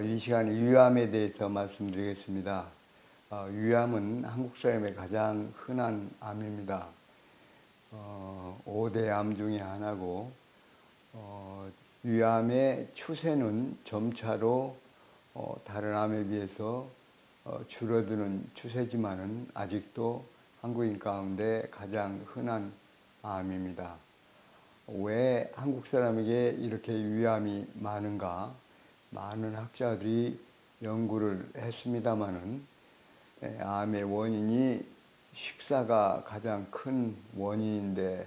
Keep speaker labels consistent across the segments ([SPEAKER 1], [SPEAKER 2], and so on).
[SPEAKER 1] 이 시간에 위암에 대해서 말씀드리겠습니다. 위암은 한국 사람의 가장 흔한 암입니다. 5대 암 중에 하나고, 위암의 추세는 점차로 다른 암에 비해서 줄어드는 추세지만은 아직도 한국인 가운데 가장 흔한 암입니다. 왜 한국 사람에게 이렇게 위암이 많은가? 많은 학자들이 연구를 했습니다마는 암의 원인이 식사가 가장 큰 원인인데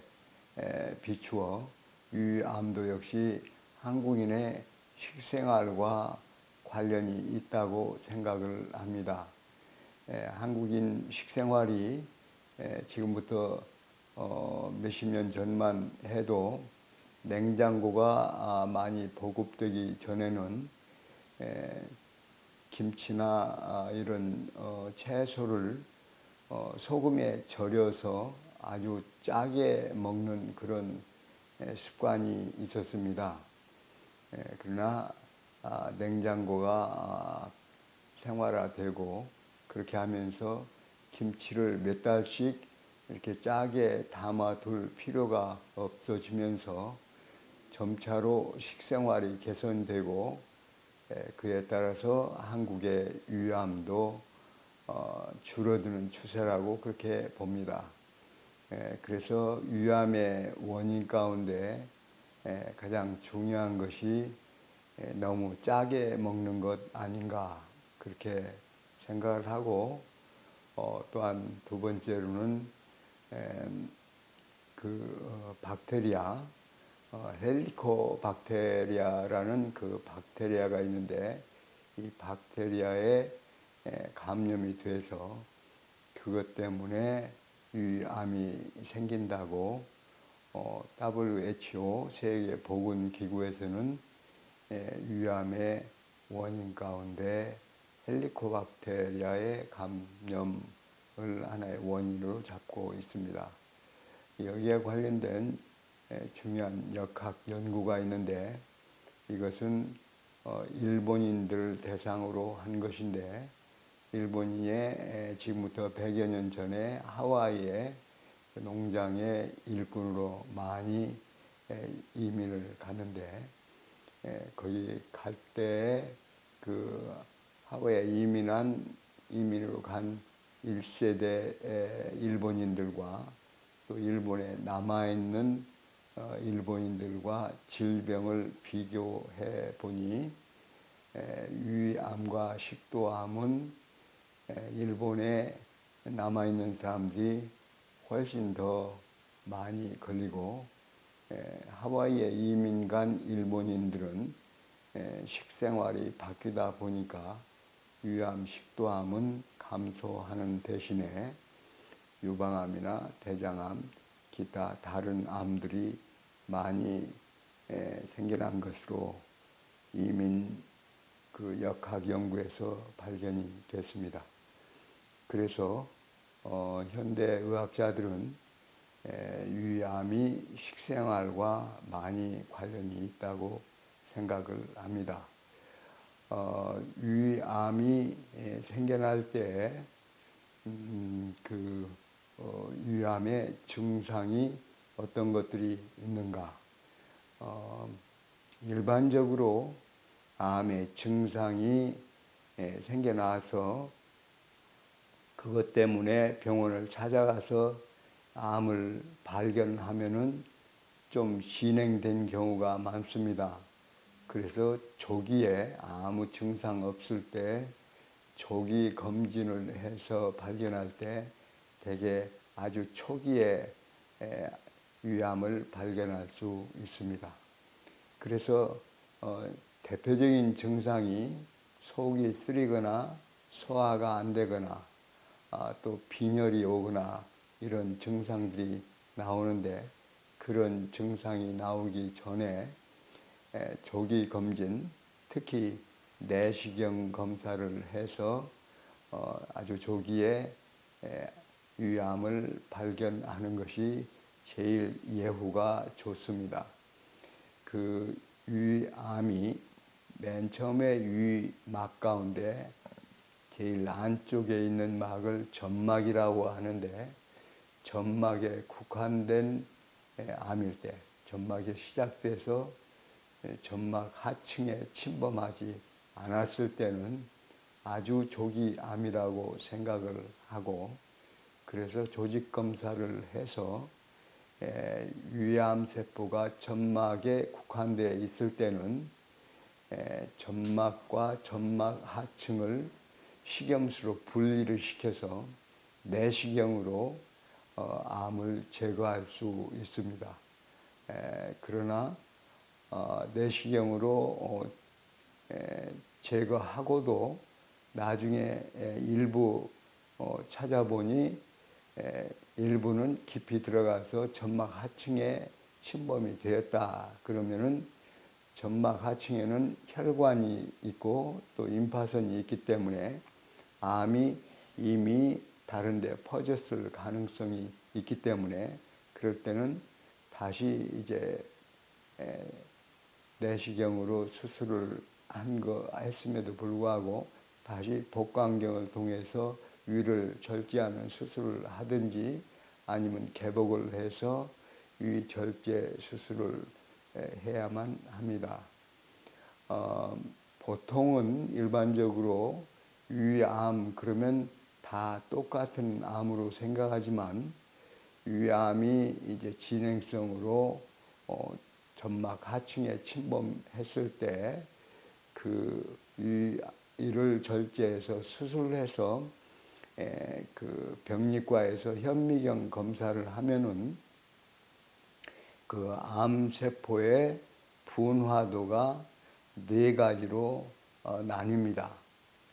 [SPEAKER 1] 비추어 위암도 역시 한국인의 식생활과 관련이 있다고 생각을 합니다. 한국인 식생활이 지금부터 몇십 년 전만 해도 냉장고가 많이 보급되기 전에는 김치나 이런 채소를 소금에 절여서 아주 짜게 먹는 그런 습관이 있었습니다. 그러나 냉장고가 생활화되고 그렇게 하면서 김치를 몇 달씩 이렇게 짜게 담아둘 필요가 없어지면서 점차로 식생활이 개선되고 그에 따라서 한국의 위암도 줄어드는 추세라고 그렇게 봅니다. 그래서 위암의 원인 가운데 가장 중요한 것이 너무 짜게 먹는 것 아닌가 그렇게 생각을 하고, 또한 두 번째로는 박테리아, 헬리코박테리아라는 그 박테리아가 있는데 이 박테리아에 감염이 돼서 그것 때문에 위암이 생긴다고 WHO 세계보건기구에서는 위암의 원인 가운데 헬리코박테리아의 감염을 하나의 원인으로 잡고 있습니다. 여기에 관련된 중요한 역학 연구가 있는데 이것은 일본인들을 대상으로 한 것인데, 일본인이 지금부터 100여 년 전에 하와이의 농장의 일꾼으로 많이 이민을 갔는데, 거기 갈 때 그 하와이에 이민으로 간 1세대 일본인들과 또 일본에 남아있는 일본인들과 질병을 비교해 보니 위암과 식도암은 일본에 남아있는 사람들이 훨씬 더 많이 걸리고, 하와이에 이민 간 일본인들은 식생활이 바뀌다 보니까 위암, 식도암은 감소하는 대신에 유방암이나 대장암, 기타 다른 암들이 많이 생겨난 것으로 이민 그 역학 연구에서 발견이 됐습니다. 그래서 현대 의학자들은 위암이 식생활과 많이 관련이 있다고 생각을 합니다. 위암이 생겨날 때 위암의 증상이 어떤 것들이 있는가? 일반적으로 암의 증상이 생겨나서 그것 때문에 병원을 찾아가서 암을 발견하면은 좀 진행된 경우가 많습니다. 그래서 조기에 아무 증상 없을 때 조기 검진을 해서 발견할 때 대개 아주 초기에 위암을 발견할 수 있습니다. 그래서 대표적인 증상이 속이 쓰리거나 소화가 안 되거나 또 빈혈이 오거나 이런 증상들이 나오는데, 그런 증상이 나오기 전에 조기 검진, 특히 내시경 검사를 해서 아주 조기에 위암을 발견하는 것이 제일 예후가 좋습니다. 그 위암이 맨 맨 처음에 위막 가운데 제일 안쪽에 있는 막을 점막이라고 하는데, 점막에 국한된 암일 때, 점막이 시작돼서 점막 하층에 침범하지 않았을 때는 아주 조기 암이라고 생각을 하고, 그래서 조직 검사를 해서 위암 세포가 점막에 국한되어 있을 때는 점막과 점막 하층을 식염수로 분리를 시켜서 내시경으로 암을 제거할 수 있습니다. 그러나 내시경으로 제거하고도 나중에 일부 찾아보니 일부는 깊이 들어가서 점막 하층에 침범이 되었다. 그러면은 점막 하층에는 혈관이 있고 또 임파선이 있기 때문에 암이 이미 다른 데 퍼졌을 가능성이 있기 때문에, 그럴 때는 다시 이제 내시경으로 수술을 했음에도 불구하고 다시 복강경을 통해서 위를 절제하는 수술을 하든지 아니면 개복을 해서 위 절제 수술을 해야만 합니다. 보통은 일반적으로 위암 그러면 다 똑같은 암으로 생각하지만, 위암이 이제 진행성으로 점막 하층에 침범했을 때 그 위를 절제해서 수술해서 그 병리과에서 현미경 검사를 하면은 그 암세포의 분화도가 4가지로 나뉩니다.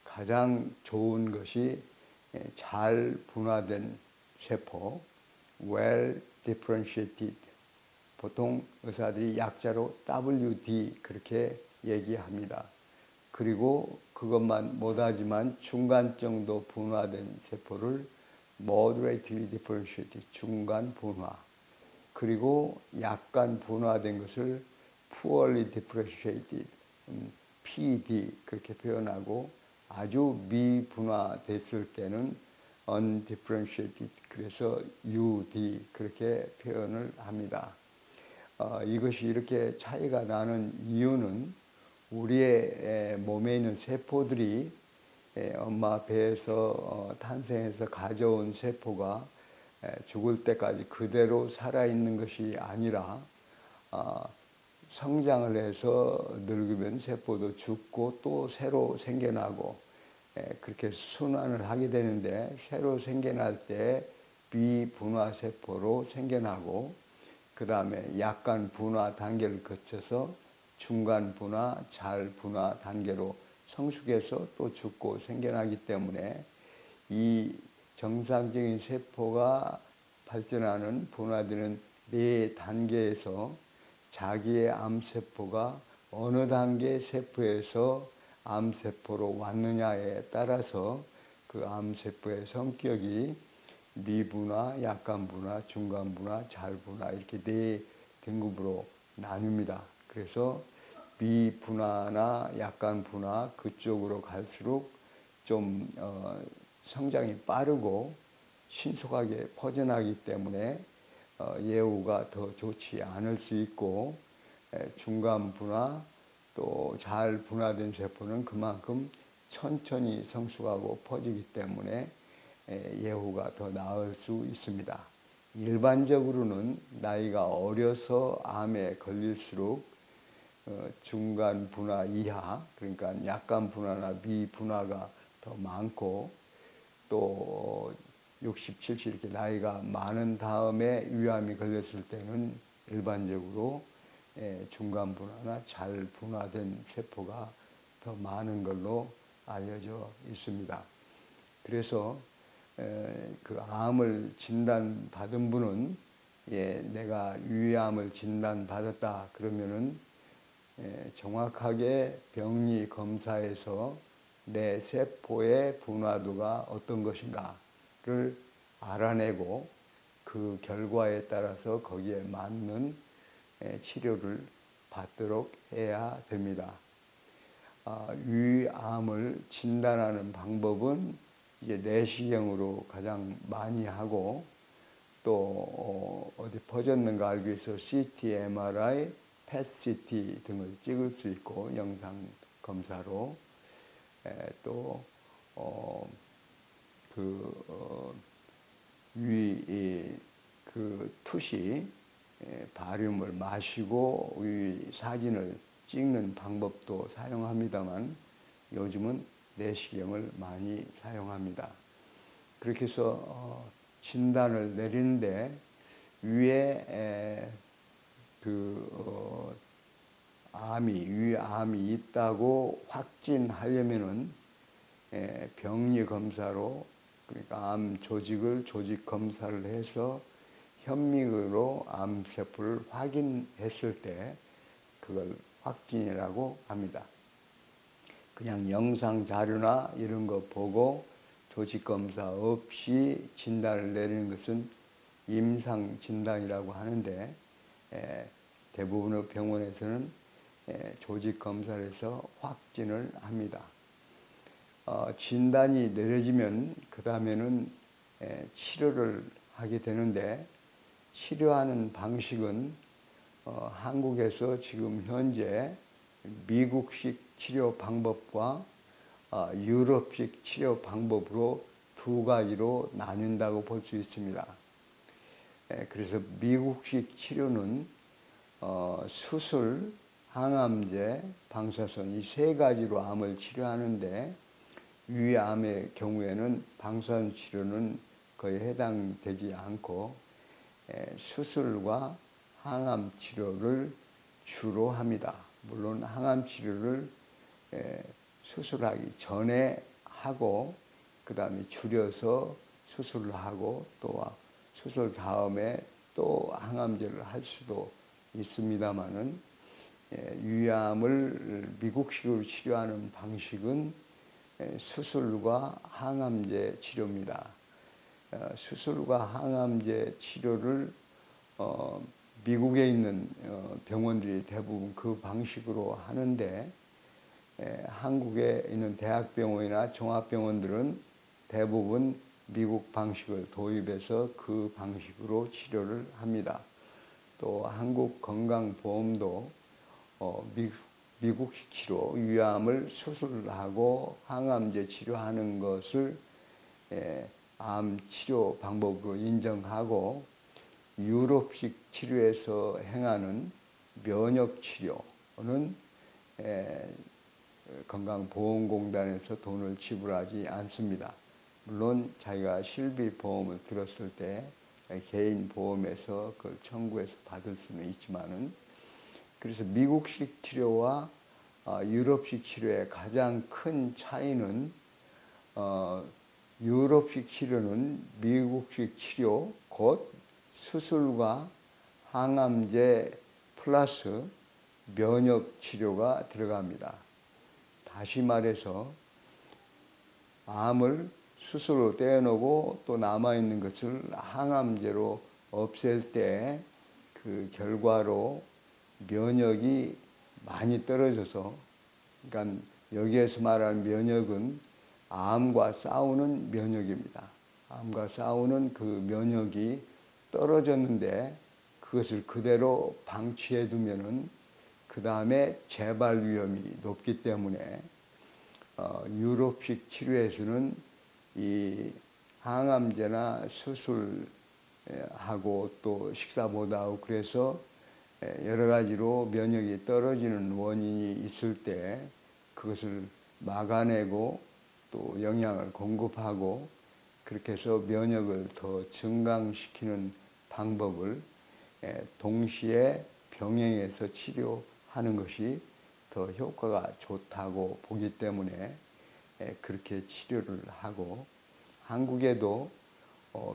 [SPEAKER 1] 가장 좋은 것이 잘 분화된 세포, well differentiated. 보통 의사들이 약자로 WD 그렇게 얘기합니다. 그리고 그것만 못하지만 중간 정도 분화된 세포를 moderately differentiated, 중간 분화. 그리고 약간 분화된 것을 poorly differentiated, PD 그렇게 표현하고, 아주 미분화됐을 때는 undifferentiated, 그래서 UD 그렇게 표현을 합니다. 이것이 이렇게 차이가 나는 이유는 우리의 몸에 있는 세포들이 엄마 배에서 탄생해서 가져온 세포가 죽을 때까지 그대로 살아있는 것이 아니라 성장을 해서 늙으면 세포도 죽고 또 새로 생겨나고 그렇게 순환을 하게 되는데, 새로 생겨날 때 비분화 세포로 생겨나고, 그 다음에 약간 분화 단계를 거쳐서 중간 분화, 잘 분화 단계로 성숙해서 또 죽고 생겨나기 때문에, 이 정상적인 세포가 발전하는 분화되는 4단계에서 자기의 암세포가 어느 단계 세포에서 암세포로 왔느냐에 따라서 그 암세포의 성격이 미분화, 약간 분화, 중간 분화, 잘 분화 이렇게 4등급으로 나뉩니다. 그래서 미분화나 약간 분화 그쪽으로 갈수록 좀 성장이 빠르고 신속하게 퍼져나기 때문에 예후가 더 좋지 않을 수 있고, 중간 분화 또 잘 분화된 세포는 그만큼 천천히 성숙하고 퍼지기 때문에 예후가 더 나을 수 있습니다. 일반적으로는 나이가 어려서 암에 걸릴수록 중간 분화 이하, 그러니까 약간 분화나 미분화가 더 많고, 또 60, 70 이렇게 나이가 많은 다음에 위암이 걸렸을 때는 일반적으로 중간 분화나 잘 분화된 세포가 더 많은 걸로 알려져 있습니다. 그래서 그 암을 진단받은 분은 내가 위암을 진단받았다 그러면은 정확하게 병리 검사에서 내 세포의 분화도가 어떤 것인가를 알아내고 그 결과에 따라서 거기에 맞는 치료를 받도록 해야 됩니다. 위암을 진단하는 방법은 이제 내시경으로 가장 많이 하고 또 어디 퍼졌는가 알기 위해서 CT, MRI, PET-CT 등을 찍을 수 있고 영상 검사로 또 그 투시 바륨을 마시고 위 사진을 찍는 방법도 사용합니다만 요즘은 내시경을 많이 사용합니다. 그렇게 해서 진단을 내리는데 위에 위암이 있다고 확진하려면은 병리 검사로 그러니까 암 조직을 조직 검사를 해서 현미으로 암세포를 확인했을 때 그걸 확진이라고 합니다. 그냥 영상 자료나 이런 거 보고 조직 검사 없이 진단을 내리는 것은 임상 진단이라고 하는데 대부분의 병원에서는 조직 검사를 해서 확진을 합니다. 진단이 내려지면 그 다음에는 치료를 하게 되는데 치료하는 방식은 한국에서 지금 현재 미국식 치료 방법과 유럽식 치료 방법으로 두 가지로 나뉜다고 볼 수 있습니다. 그래서 미국식 치료는 수술, 항암제, 방사선 이 세 가지로 암을 치료하는데 위암의 경우에는 방사선 치료는 거의 해당되지 않고 수술과 항암 치료를 주로 합니다. 물론 항암 치료를 수술하기 전에 하고 그 다음에 줄여서 수술을 하고 또 수술 다음에 또 항암제를 할 수도 있습니다만은 위암을 미국식으로 치료하는 방식은 수술과 항암제 치료입니다. 수술과 항암제 치료를 미국에 있는 병원들이 대부분 그 방식으로 하는데 한국에 있는 대학병원이나 종합병원들은 대부분 미국 방식을 도입해서 그 방식으로 치료를 합니다. 또 한국건강보험도 미국식 치료, 위암을 수술하고 항암제 치료하는 것을 암 치료 방법으로 인정하고 유럽식 치료에서 행하는 면역 치료는 건강보험공단에서 돈을 지불하지 않습니다. 물론 자기가 실비보험을 들었을 때 개인 보험에서 그걸 청구해서 받을 수는 있지만은 그래서 미국식 치료와 유럽식 치료의 가장 큰 차이는 유럽식 치료는 미국식 치료 곧 수술과 항암제 플러스 면역 치료가 들어갑니다. 다시 말해서 암을 수술로 떼어놓고 또 남아있는 것을 항암제로 없앨 때 그 결과로 면역이 많이 떨어져서 그러니까 여기에서 말하는 면역은 암과 싸우는 면역입니다. 암과 싸우는 그 면역이 떨어졌는데 그것을 그대로 방치해 두면은 그 다음에 재발 위험이 높기 때문에 유럽식 치료에서는 이 항암제나 수술하고 또 식사 못하고 그래서 여러 가지로 면역이 떨어지는 원인이 있을 때 그것을 막아내고 또 영양을 공급하고 그렇게 해서 면역을 더 증강시키는 방법을 동시에 병행해서 치료하는 것이 더 효과가 좋다고 보기 때문에 그렇게 치료를 하고 한국에도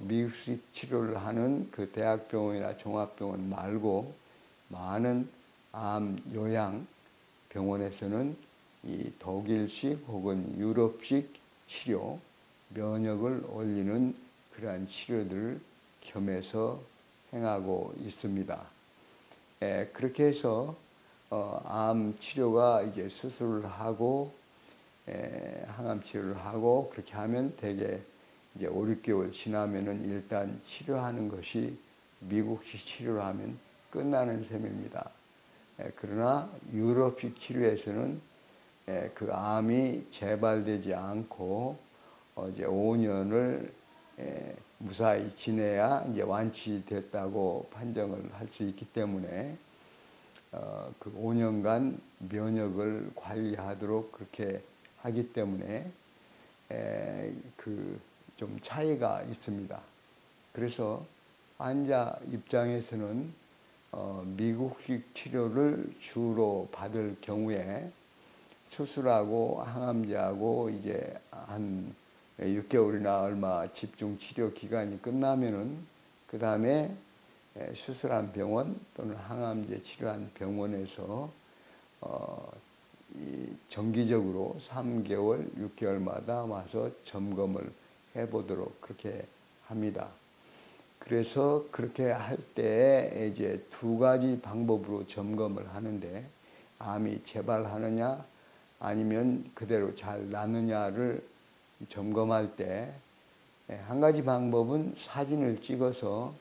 [SPEAKER 1] 미국식 치료를 하는 그 대학병원이나 종합병원 말고 많은 암 요양 병원에서는 이 독일식 혹은 유럽식 치료, 면역을 올리는 그러한 치료들을 겸해서 행하고 있습니다. 그렇게 해서 암 치료가 이제 수술을 하고 항암 치료를 하고 그렇게 하면 대개 이제 5, 6개월 지나면은 일단 치료하는 것이 미국식 치료를 하면 끝나는 셈입니다. 그러나 유럽식 치료에서는 그 암이 재발되지 않고 이제 5년을 무사히 지내야 이제 완치됐다고 판정을 할 수 있기 때문에 그 5년간 면역을 관리하도록 그렇게 하기 때문에 그 좀 차이가 있습니다. 그래서 환자 입장에서는 미국식 치료를 주로 받을 경우에 수술하고 항암제하고 이제 한 6개월이나 얼마 집중 치료 기간이 끝나면은 그 다음에 수술한 병원 또는 항암제 치료한 병원에서 정기적으로 3개월, 6개월마다 와서 점검을 해보도록 그렇게 합니다. 그래서 그렇게 할 때 이제 두 가지 방법으로 점검을 하는데 암이 재발하느냐 아니면 그대로 잘 낫느냐를 점검할 때 한 가지 방법은 사진을 찍어서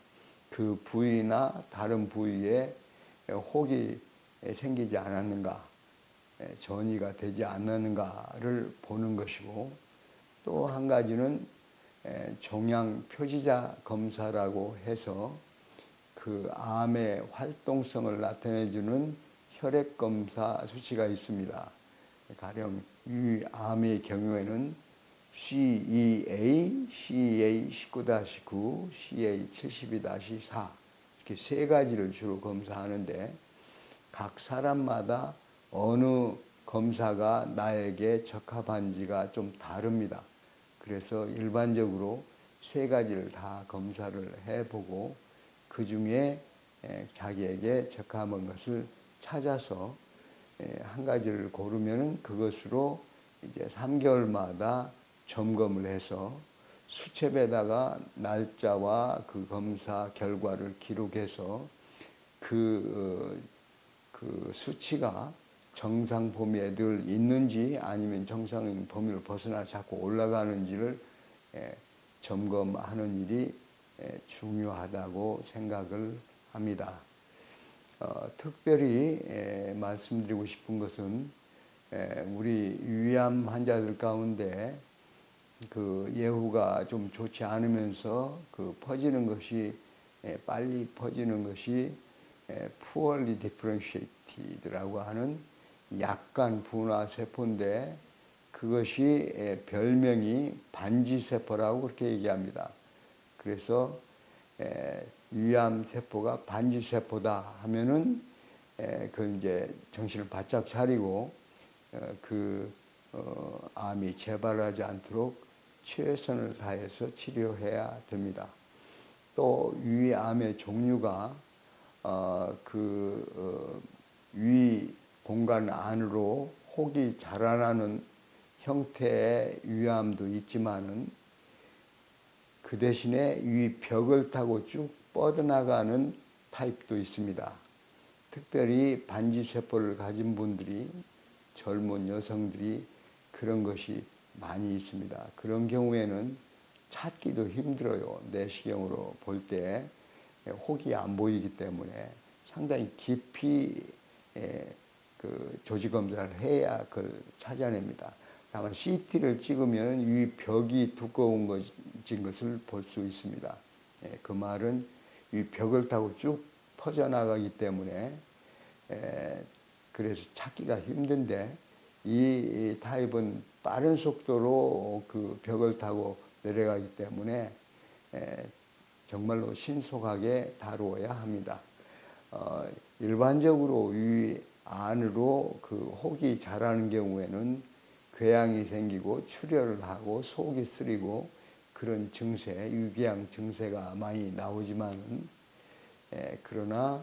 [SPEAKER 1] 그 부위나 다른 부위에 혹이 생기지 않았는가, 전이가 되지 않았는가를 보는 것이고 또 한 가지는 종양 표지자 검사라고 해서 그 암의 활동성을 나타내주는 혈액 검사 수치가 있습니다. 가령 이 암의 경우에는 CEA, CA19-9, CA72-4 이렇게 세 가지를 주로 검사하는데 각 사람마다 어느 검사가 나에게 적합한지가 좀 다릅니다. 그래서 일반적으로 세 가지를 다 검사를 해보고 그 중에 자기에게 적합한 것을 찾아서 한 가지를 고르면은 그것으로 이제 3개월마다 점검을 해서 수첩에다가 날짜와 그 검사 결과를 기록해서 그 수치가 정상 범위에 늘 있는지 아니면 정상 범위를 벗어나 자꾸 올라가는지를 점검하는 일이 중요하다고 생각을 합니다. 특별히 말씀드리고 싶은 것은 우리 위암 환자들 가운데 그 예후가 좀 좋지 않으면서 그 퍼지는 것이 빨리 퍼지는 것이 poorly differentiated라고 하는 약간 분화 세포인데 그것이 별명이 반지세포라고 그렇게 얘기합니다. 그래서 위암 세포가 반지세포다 하면은 그 이제 정신을 바짝 차리고 암이 재발하지 않도록 최선을 다해서 치료해야 됩니다. 또 위암의 종류가 위 공간 안으로 혹이 자라나는 형태의 위암도 있지만은 그 대신에 위 벽을 타고 쭉 뻗어나가는 타입도 있습니다. 특별히 반지세포를 가진 분들이 젊은 여성들이 그런 것이 많이 있습니다. 그런 경우에는 찾기도 힘들어요. 내시경으로 볼 때 혹이 안 보이기 때문에 상당히 깊이 그 조직 검사를 해야 그걸 찾아냅니다. 다만 CT를 찍으면 이 벽이 두꺼운 것을 볼 수 있습니다. 그 말은 이 벽을 타고 쭉 퍼져나가기 때문에 그래서 찾기가 힘든데 이 타입은 빠른 속도로 그 벽을 타고 내려가기 때문에 정말로 신속하게 다루어야 합니다. 일반적으로 위 안으로 그 혹이 자라는 경우에는 궤양이 생기고 출혈을 하고 속이 쓰리고 그런 증세, 유기양 증세가 많이 나오지만은 그러나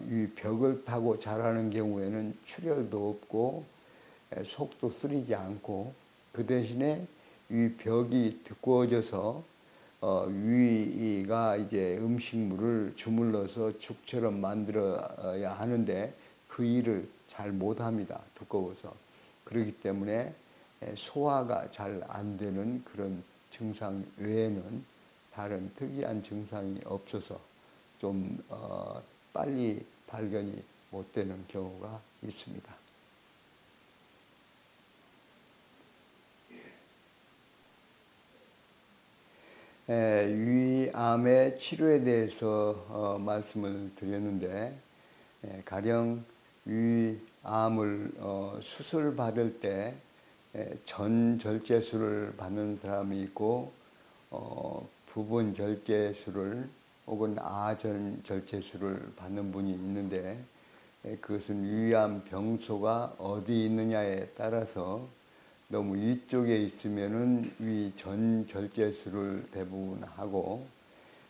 [SPEAKER 1] 이 벽을 타고 자라는 경우에는 출혈도 없고 속도 쓰리지 않고 그 대신에 이 벽이 두꺼워져서 위가 이제 음식물을 주물러서 죽처럼 만들어야 하는데 그 일을 잘 못합니다. 두꺼워서. 그렇기 때문에 소화가 잘 안 되는 그런 증상 외에는 다른 특이한 증상이 없어서 좀 빨리 발견이 못 되는 경우가 있습니다. 위암의 치료에 대해서 말씀을 드렸는데, 가령 위암을 수술받을 때 전절제술을 받는 사람이 있고 부분 절제술을 혹은 아전절제술을 받는 분이 있는데, 그것은 위암 병소가 어디 있느냐에 따라서 너무 위쪽에 있으면은 위전절제술을 대부분 하고,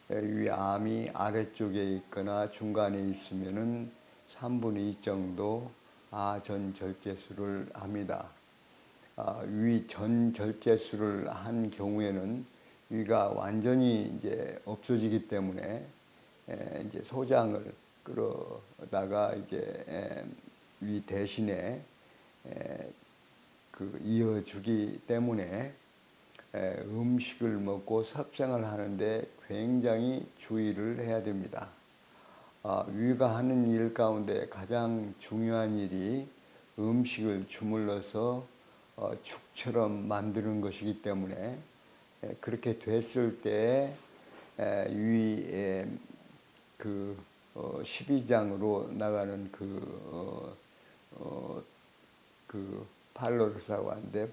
[SPEAKER 1] 위암이 아래쪽에 있거나 중간에 있으면은 3분의 2 정도 아전절제술을 합니다. 위전절제술을 한 경우에는 위가 완전히 이제 없어지기 때문에 이제 소장을 끌어다가 이제 위 대신에 이어주기 때문에 음식을 먹고 섭생을 하는데 굉장히 주의를 해야 됩니다. 위가 하는 일 가운데 가장 중요한 일이 음식을 주물러서 죽처럼 만드는 것이기 때문에 그렇게 됐을 때 위에 12장으로 나가는 팔로르사고 하는데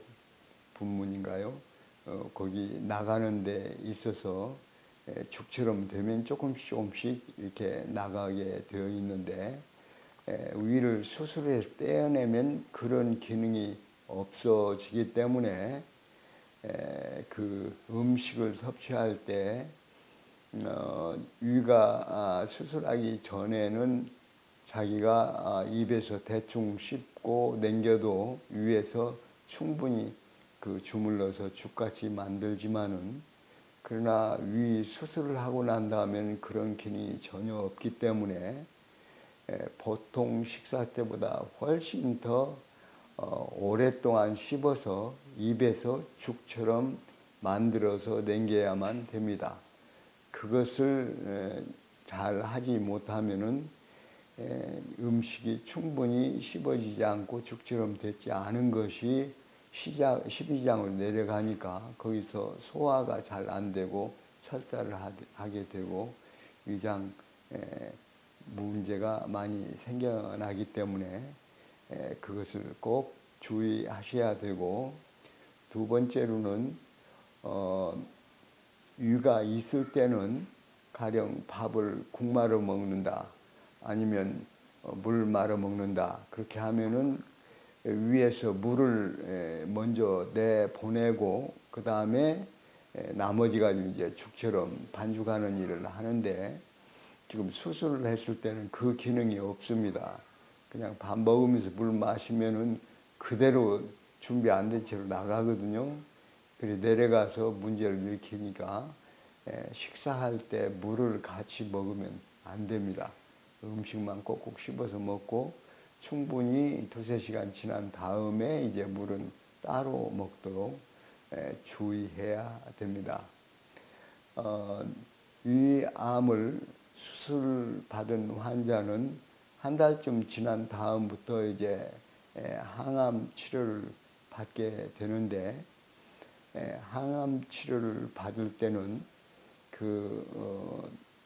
[SPEAKER 1] 분문인가요? 거기 나가는 데 있어서 죽처럼 되면 조금씩 이렇게 나가게 되어 있는데, 위를 수술해서 떼어내면 그런 기능이 없어지기 때문에 그 음식을 섭취할 때 위가 수술하기 전에는 자기가 입에서 대충 씹고 남겨도 위에서 충분히 주물러서 죽같이 만들지만은, 그러나 위 수술을 하고 난 다음에는 그런 기능이 전혀 없기 때문에 보통 식사 때보다 훨씬 더 오랫동안 씹어서 입에서 죽처럼 만들어서 남겨야만 됩니다. 그것을 잘 하지 못하면은 음식이 충분히 씹어지지 않고 죽처럼 되지 않은 것이 12장으로 내려가니까 거기서 소화가 잘 안 되고 설사를 하게 되고 위장 문제가 많이 생겨나기 때문에 그것을 꼭 주의하셔야 되고, 두 번째로는 위가 있을 때는 가령 밥을 국 말아 먹는다, 아니면 물 말아 먹는다, 그렇게 하면은 위에서 물을 먼저 내보내고 그 다음에 나머지가 이제 죽처럼 반죽하는 일을 하는데, 지금 수술을 했을 때는 그 기능이 없습니다. 그냥 밥 먹으면서 물 마시면은 그대로 준비 안 된 채로 나가거든요. 그래서 내려가서 문제를 일으키니까 식사할 때 물을 같이 먹으면 안 됩니다. 음식만 꼭꼭 씹어서 먹고 충분히 2-3시간 지난 다음에 이제 물은 따로 먹도록 주의해야 됩니다. 위암을 수술받은 환자는 한 달쯤 지난 다음부터 이제 항암 치료를 받게 되는데, 항암 치료를 받을 때는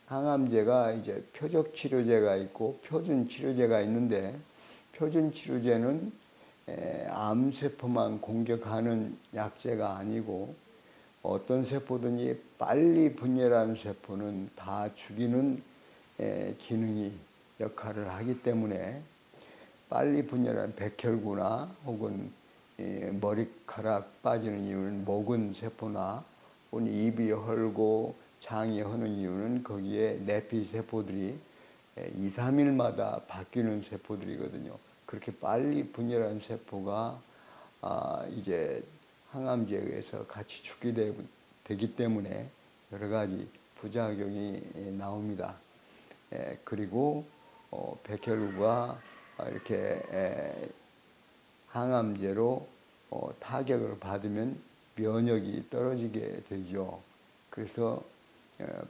[SPEAKER 1] 항암제가 이제 표적 치료제가 있고 표준 치료제가 있는데, 표준 치료제는 암세포만 공격하는 약제가 아니고 어떤 세포든지 빨리 분열하는 세포는 다 죽이는 기능이 역할을 하기 때문에, 빨리 분열하는 백혈구나 혹은 머리카락 빠지는 이유는 목은 세포나 혹은 입이 헐고 장이 허는 이유는 거기에 내피 세포들이 2-3일마다 바뀌는 세포들이거든요. 그렇게 빨리 분열한 세포가 이제 항암제에 의해서 같이 죽게 되기 때문에 여러 가지 부작용이 나옵니다. 그리고 백혈구가 이렇게 항암제로 타격을 받으면 면역이 떨어지게 되죠. 그래서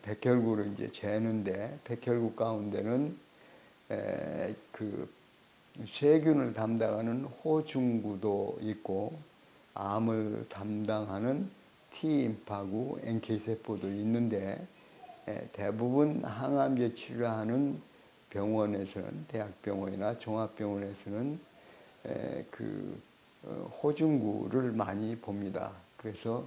[SPEAKER 1] 백혈구를 이제 재는데 백혈구 가운데는 그 세균을 담당하는 호중구도 있고 암을 담당하는 T임파구, NK세포도 있는데 대부분 항암제 치료하는 병원에서는 대학병원이나 종합병원에서는 그 호중구를 많이 봅니다. 그래서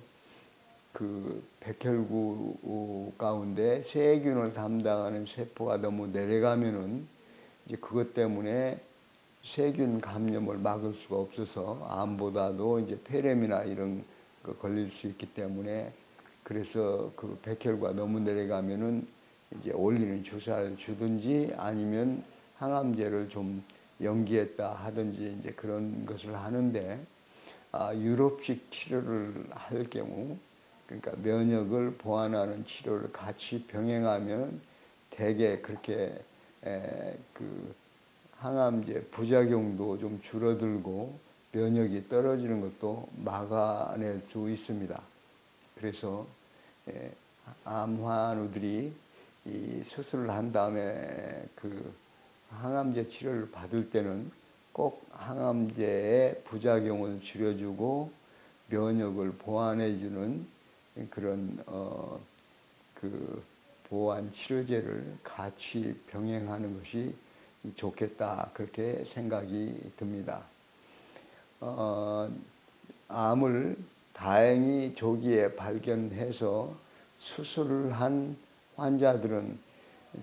[SPEAKER 1] 그 백혈구 가운데 세균을 담당하는 세포가 너무 내려가면은 이제 그것 때문에 세균 감염을 막을 수가 없어서 암보다도 이제 폐렴이나 이런 거 걸릴 수 있기 때문에 그래서 그 백혈구가 너무 내려가면은 이제 올리는 주사를 주든지 아니면 항암제를 좀 연기했다 하든지 이제 그런 것을 하는데 유럽식 치료를 할 경우 그러니까 면역을 보완하는 치료를 같이 병행하면 대개 그렇게 그 항암제 부작용도 좀 줄어들고 면역이 떨어지는 것도 막아낼 수 있습니다. 그래서 암 환우들이 이 수술을 한 다음에 그 항암제 치료를 받을 때는 꼭 항암제의 부작용을 줄여주고 면역을 보완해주는 그런 그 보완 치료제를 같이 병행하는 것이 좋겠다 그렇게 생각이 듭니다. 암을 다행히 조기에 발견해서 수술을 한 환자들은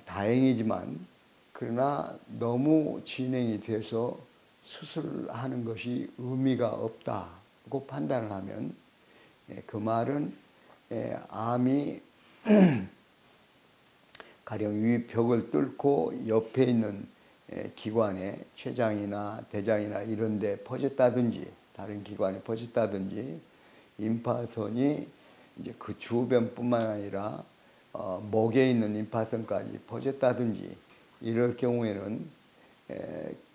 [SPEAKER 1] 다행이지만 그러나 너무 진행이 돼서 수술하는 것이 의미가 없다고 판단을 하면 그 말은 암이 가령 위 벽을 뚫고 옆에 있는 기관에 췌장이나 대장이나 이런 데 퍼졌다든지 다른 기관에 퍼졌다든지 임파선이 이제 그 주변뿐만 아니라 목에 있는 임파선까지 퍼졌다든지 이럴 경우에는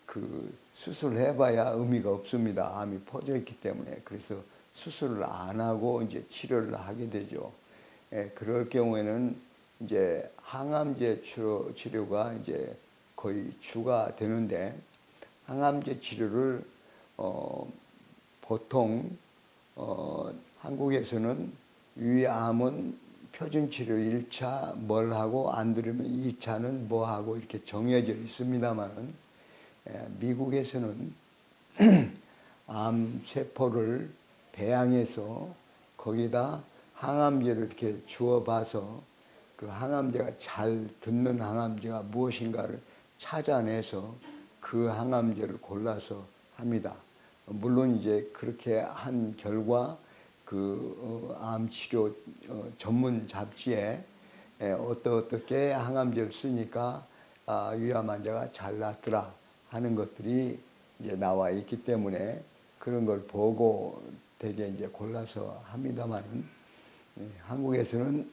[SPEAKER 1] 그 수술을 해봐야 의미가 없습니다. 암이 퍼져 있기 때문에. 그래서 수술을 안 하고 이제 치료를 하게 되죠. 그럴 경우에는 이제 항암제 치료가 이제 거의 주가 되는데 항암제 치료를 보통 한국에서는 위암은 표준 치료 1차 뭘 하고 안 들으면 2차는 뭐 하고 이렇게 정해져 있습니다만은 미국에서는 암 세포를 배양해서 거기다 항암제를 이렇게 주어봐서 그 항암제가 잘 듣는 항암제가 무엇인가를 찾아내서 그 항암제를 골라서 합니다. 물론 이제 그렇게 한 결과 그 암치료 전문 잡지에 어떻게 항암제를 쓰니까 위암 환자가 잘 낫더라 하는 것들이 이제 나와 있기 때문에 그런 걸 보고 되게 이제 골라서 합니다만은 한국에서는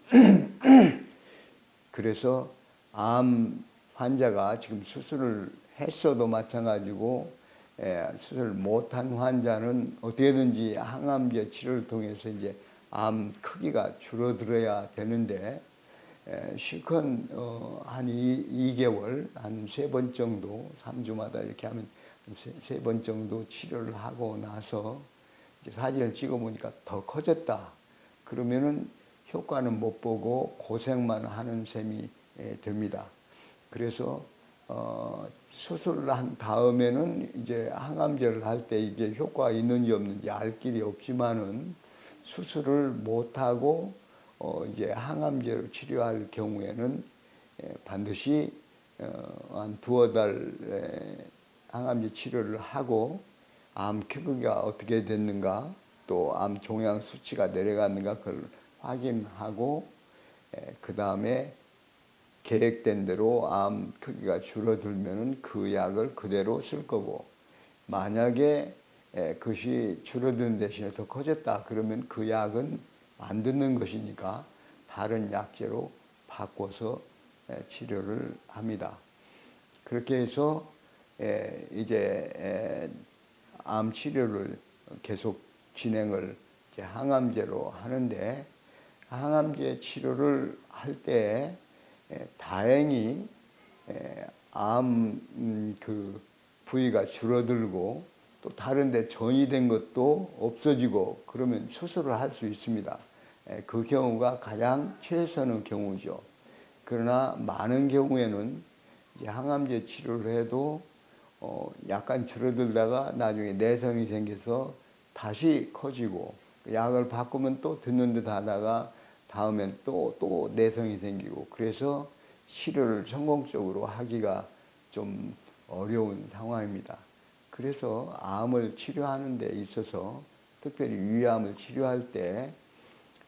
[SPEAKER 1] 그래서 암 환자가 지금 수술을 했어도 마찬가지고 수술 못한 환자는 어떻게든지 항암제 치료를 통해서 이제 암 크기가 줄어들어야 되는데 실컷 한 2개월, 한 3번 정도, 3주마다 이렇게 하면 3번 정도 치료를 하고 나서 이제 사진을 찍어보니까 더 커졌다. 그러면은 효과는 못 보고 고생만 하는 셈이 됩니다. 그래서 수술을 한 다음에는 이제 항암제를 할 때 이게 효과가 있는지 없는지 알 길이 없지만은 수술을 못하고 이제 항암제로 치료할 경우에는 반드시 한 2~5달 항암제 치료를 하고 암 크기가 어떻게 됐는가 또 암 종양 수치가 내려갔는가 그걸 확인하고 그 다음에 계획된 대로 암 크기가 줄어들면은 그 약을 그대로 쓸 거고 만약에 그것이 줄어드는 대신에 더 커졌다 그러면 그 약은 안 듣는 것이니까 다른 약제로 바꿔서 치료를 합니다. 그렇게 해서 이제 암 치료를 계속 진행을 이제 항암제로 하는데, 항암제 치료를 할 때 다행히 암 그 부위가 줄어들고 또 다른데 전이된 것도 없어지고 그러면 수술을 할 수 있습니다. 그 경우가 가장 최선의 경우죠. 그러나 많은 경우에는 이제 항암제 치료를 해도 약간 줄어들다가 나중에 내성이 생겨서 다시 커지고, 약을 바꾸면 또 듣는 듯 하다가 다음엔 또 내성이 생기고, 그래서 치료를 성공적으로 하기가 좀 어려운 상황입니다. 그래서 암을 치료하는 데 있어서, 특별히 위암을 치료할 때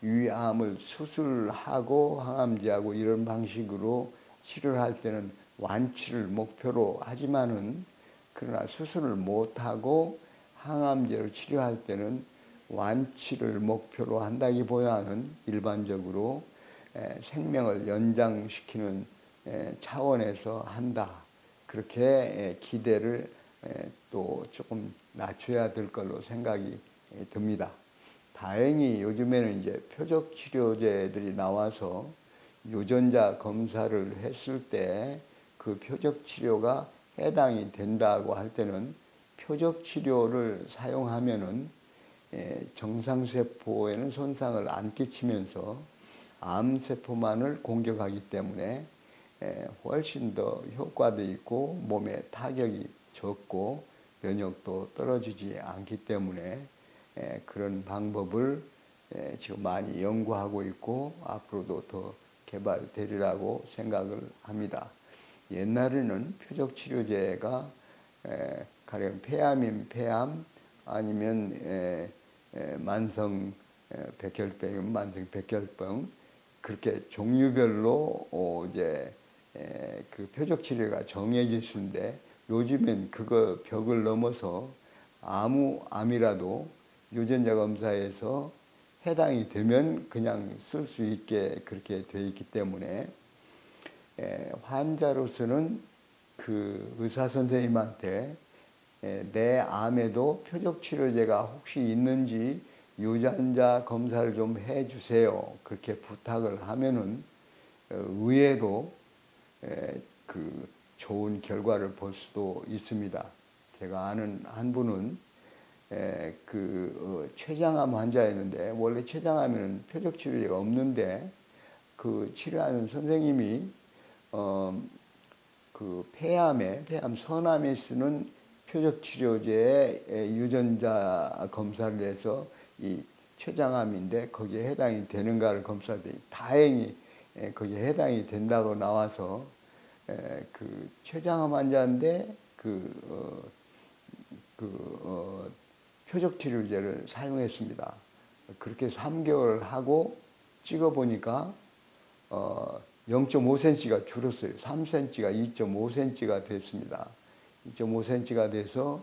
[SPEAKER 1] 위암을 수술하고 항암제하고 이런 방식으로 치료를 할 때는 완치를 목표로 하지만은, 그러나 수술을 못하고 항암제로 치료할 때는 완치를 목표로 한다기보다는 일반적으로 생명을 연장시키는 차원에서 한다. 그렇게 기대를 또 조금 낮춰야 될 걸로 생각이 듭니다. 다행히 요즘에는 이제 표적 치료제들이 나와서 유전자 검사를 했을 때 그 표적 치료가 해당이 된다고 할 때는 표적 치료를 사용하면은 정상세포에는 손상을 안 끼치면서 암세포만을 공격하기 때문에 훨씬 더 효과도 있고 몸에 타격이 적고 면역도 떨어지지 않기 때문에 그런 방법을 지금 많이 연구하고 있고 앞으로도 더 개발되리라고 생각을 합니다. 옛날에는 표적 치료제가 가령 폐암이면 폐암, 아니면 만성 백혈병이면 만성 백혈병, 그렇게 종류별로 이제 그 표적 치료가 정해졌는데, 요즘엔 그거 벽을 넘어서 아무 암이라도 유전자 검사에서 해당이 되면 그냥 쓸 수 있게 그렇게 되어 있기 때문에 환자로서는 그 의사 선생님한테 내 암에도 표적 치료제가 혹시 있는지 유전자 검사를 좀 해주세요. 그렇게 부탁을 하면은 의외로 그 좋은 결과를 볼 수도 있습니다. 제가 아는 한 분은 췌장암 환자였는데, 원래 췌장암에는 표적 치료제가 없는데 그 치료하는 선생님이 그 폐암 선암에 쓰는 표적 치료제의 유전자 검사를 해서 이 췌장암인데 거기에 해당이 되는가를 검사했더니 다행히 거기에 해당이 된다고 나와서 그 췌장암 환자인데 표적 치료제를 사용했습니다. 그렇게 3개월 하고 찍어보니까 0.5cm가 줄었어요. 3cm가 2.5cm가 됐습니다. 2.5cm가 돼서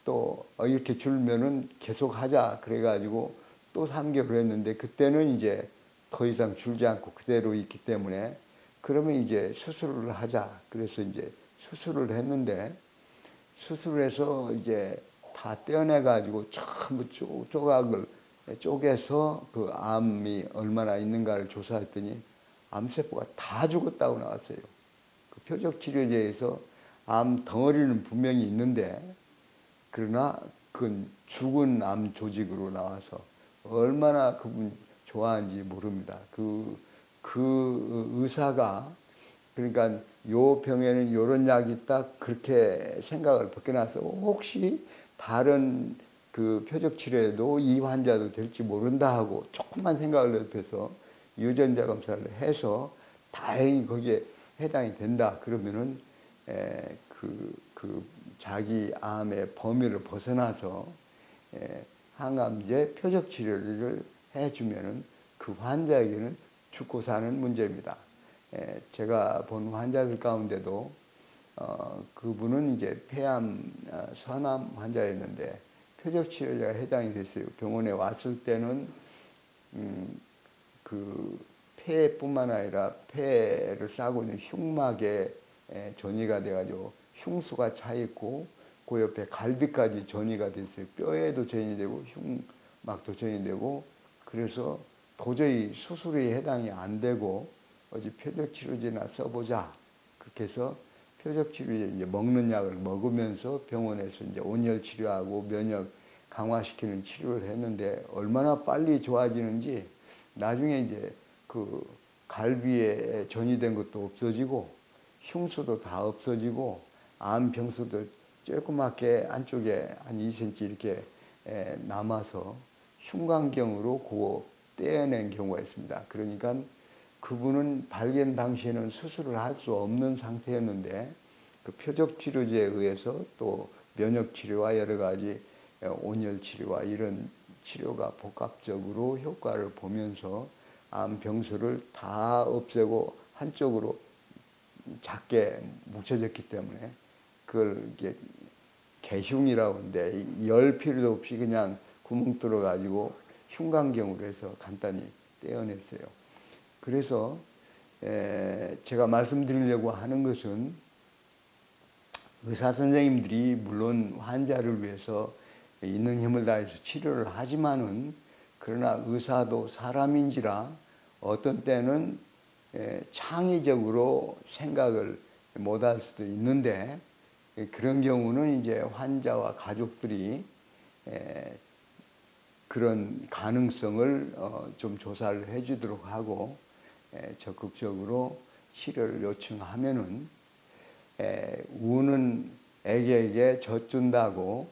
[SPEAKER 1] 또 이렇게 줄면은 계속 하자 그래가지고 또 3개월 했는데, 그때는 이제 더 이상 줄지 않고 그대로 있기 때문에 그러면 이제 수술을 하자. 그래서 이제 수술을 했는데, 수술해서 이제 다 떼어내가지고 전부 조각을 쪼개서 그 암이 얼마나 있는가를 조사했더니 암세포가 다 죽었다고 나왔어요. 그 표적 치료제에서 암 덩어리는 분명히 있는데, 그러나 그건 죽은 암 조직으로 나와서 얼마나 그분 좋아하는지 모릅니다. 그 의사가, 그러니까 요 병에는 요런 약이 있다 그렇게 생각을 벗겨나서 혹시 다른 그 표적 치료에도 이 환자도 될지 모른다 하고 조금만 생각을 해서 유전자 검사를 해서 다행히 거기에 해당이 된다 그러면은 자기 암의 범위를 벗어나서 항암제 표적 치료를 해주면은 그 환자에게는 죽고 사는 문제입니다. 제가 본 환자들 가운데도 그분은 이제 폐암 선암 환자였는데 표적 치료제가 해당이 됐어요. 병원에 왔을 때는 그 폐뿐만 아니라 폐를 싸고 있는 흉막에 전이가 돼가지고 흉수가 차 있고 그 옆에 갈비까지 전이가 됐어요. 뼈에도 전이 되고 흉막도 전이 되고 그래서 도저히 수술이 해당이 안 되고 어디 표적치료제나 써보자. 그렇게 해서 표적치료제 이제 먹는 약을 먹으면서 병원에서 이제 온열 치료하고 면역 강화시키는 치료를 했는데 얼마나 빨리 좋아지는지 나중에 이제 그 갈비에 전이된 것도 없어지고 흉수도 다 없어지고 암 병수도 조그맣게 안쪽에 한 2cm 이렇게 남아서 흉관경으로 그거 떼어낸 경우가 있습니다. 그러니까 그분은 발견 당시에는 수술을 할 수 없는 상태였는데 그 표적 치료제에 의해서 또 면역 치료와 여러 가지 온열 치료와 이런 치료가 복합적으로 효과를 보면서 암 병수를 다 없애고 한쪽으로 작게 뭉쳐졌기 때문에 그걸 이게 개흉이라고 하는데 열 필요도 없이 그냥 구멍 뚫어 가지고 흉관경으로 해서 간단히 떼어냈어요. 그래서 제가 말씀드리려고 하는 것은 의사 선생님들이 물론 환자를 위해서 있는 힘을 다해서 치료를 하지만은 그러나 의사도 사람인지라 어떤 때는 창의적으로 생각을 못할 수도 있는데 그런 경우는 이제 환자와 가족들이 그런 가능성을 좀 조사를 해주도록 하고 적극적으로 치료를 요청하면은 우는 애기에게 젖준다고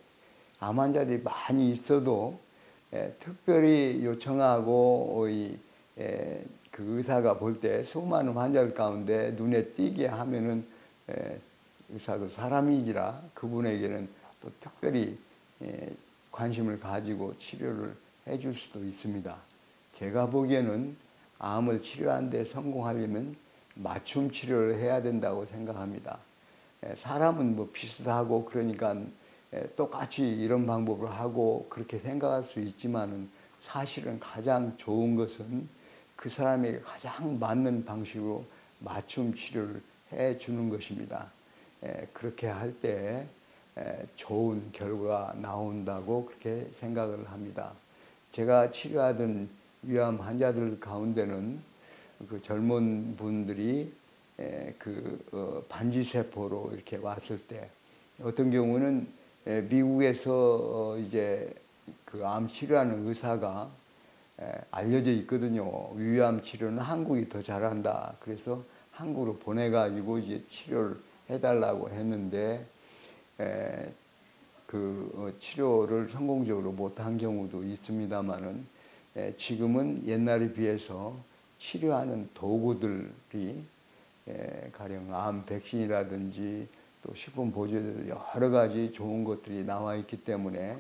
[SPEAKER 1] 암 환자들이 많이 있어도 특별히 요청하고 그 의사가 볼 때 수많은 환자들 가운데 눈에 띄게 하면은 의사도 사람이지라 그분에게는 또 특별히 관심을 가지고 치료를 해줄 수도 있습니다. 제가 보기에는 암을 치료하는 데 성공하려면 맞춤 치료를 해야 된다고 생각합니다. 사람은 뭐 비슷하고 그러니까 똑같이 이런 방법을 하고 그렇게 생각할 수 있지만은 사실은 가장 좋은 것은 그 사람에게 가장 맞는 방식으로 맞춤 치료를 해 주는 것입니다. 그렇게 할 때 좋은 결과가 나온다고 그렇게 생각을 합니다. 제가 치료하던 위암 환자들 가운데는 그 젊은 분들이 반지세포로 이렇게 왔을 때 어떤 경우는 미국에서 이제 그 암 치료하는 의사가 알려져 있거든요. 위암 치료는 한국이 더 잘한다. 그래서 한국으로 보내가지고 이제 치료를 해달라고 했는데 치료를 성공적으로 못한 경우도 있습니다만은 지금은 옛날에 비해서 치료하는 도구들이 가령 암 백신이라든지 또 식품 보조제들 여러 가지 좋은 것들이 나와 있기 때문에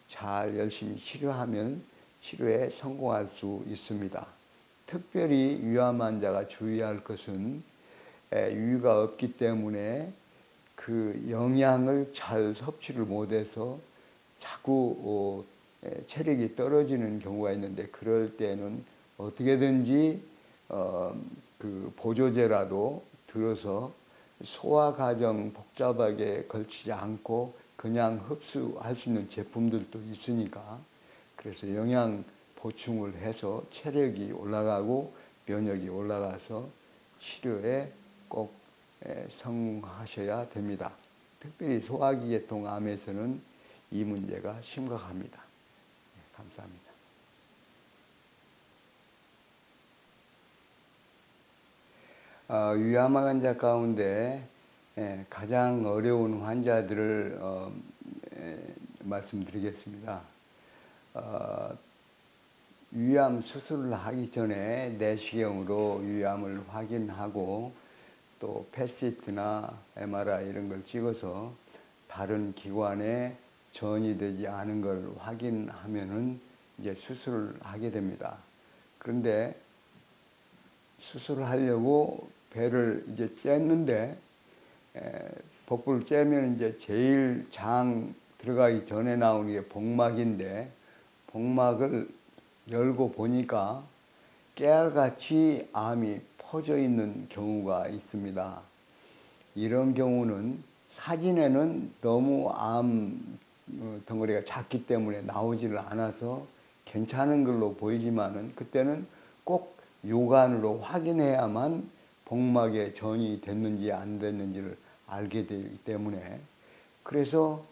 [SPEAKER 1] 잘 열심히 치료하면 치료에 성공할 수 있습니다. 특별히 위암 환자가 주의할 것은 유의가 없기 때문에 그 영양을 잘 섭취를 못해서 자꾸 체력이 떨어지는 경우가 있는데 그럴 때는 어떻게든지 그 보조제라도 들어서 소화 과정 복잡하게 걸치지 않고 그냥 흡수할 수 있는 제품들도 있으니까 그래서 영양 보충을 해서 체력이 올라가고 면역이 올라가서 치료에 꼭 성공하셔야 됩니다. 특별히 소화기계통 암에서는 이 문제가 심각합니다. 감사합니다. 위암 환자 가운데 가장 어려운 환자들을 말씀드리겠습니다. 위암 수술을 하기 전에 내시경으로 위암을 확인하고 또 패시트나 MRI 이런 걸 찍어서 다른 기관에 전이 되지 않은 걸 확인하면은 이제 수술을 하게 됩니다. 그런데 수술을 하려고 배를 이제 쬐는데 복부를 쬐면 이제 제일 장 들어가기 전에 나오는 게 복막인데 복막을 열고 보니까 깨알같이 암이 퍼져 있는 경우가 있습니다. 이런 경우는 사진에는 너무 암 덩어리가 작기 때문에 나오지를 않아서 괜찮은 걸로 보이지만은 그때는 꼭 육안으로 확인해야만 복막에 전이 됐는지 안 됐는지를 알게 되기 때문에 그래서